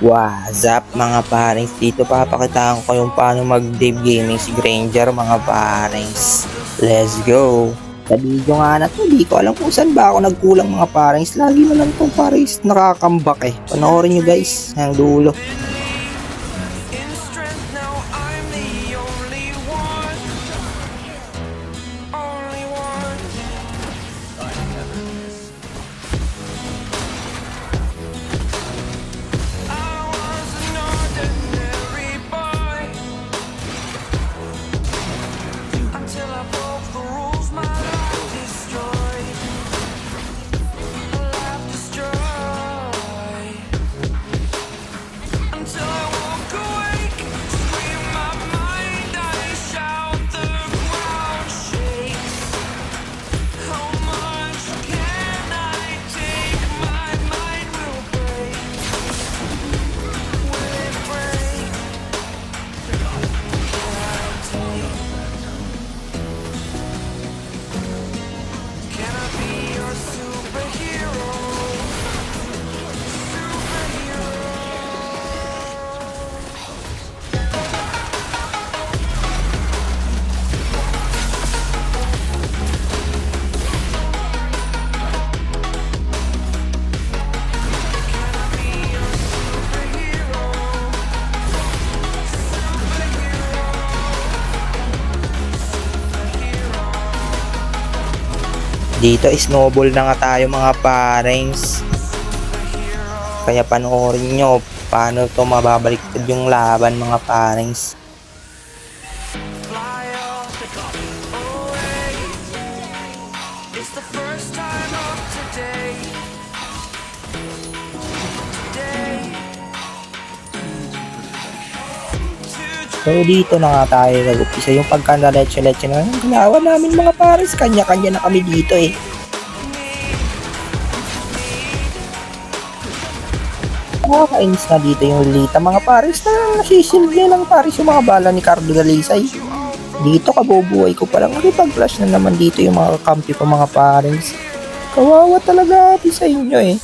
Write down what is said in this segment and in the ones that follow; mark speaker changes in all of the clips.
Speaker 1: What's up mga parings? Dito papakitaan ko yung paano mag-Dave Gaming si Granger mga parings. Let's go! Sa video nga na to, di ko alam kung saan ba ako nagkulang mga parings. Lagi na lang tong parings nakakambak eh. Panoorin nyo guys, hanggang dulo. Dito snowball na nga tayo mga parings. Kaya panoorin nyo paano to mababaliktad yung laban mga parings. So dito na nga tayo nag-upisa yung pagkanda-leche-leche na ginawa namin mga pares, kanya-kanya na kami dito eh. Nakakainis na dito yung Lita mga pares na nasisilvia lang pares yung mga bala ni Cardo Dalisay. Dito kabubuhay ko palang nakipag-flash na naman dito yung mga kampi ko mga pares. Kawawa talaga ati sa inyo eh.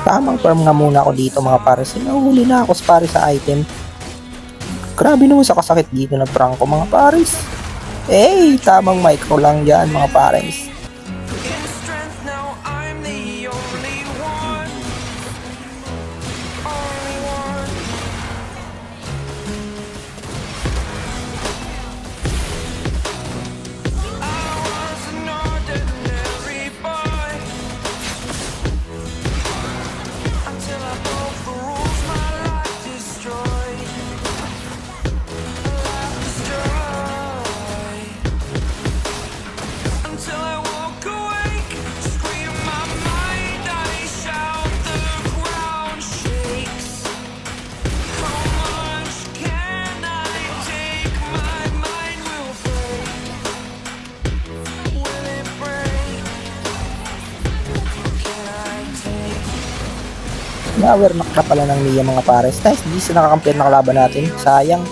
Speaker 1: Tamang farm nga muna ako dito mga pares. Nahuhuli na ako para sa item. Grabe naman sa kasakit dito na prangko mga pares. Eh, tamang micro lang yan mga pares. Na-awarenak na pala ng Nia mga pares. Nice, di sa nakakampiyan na kalaban natin. Sayang.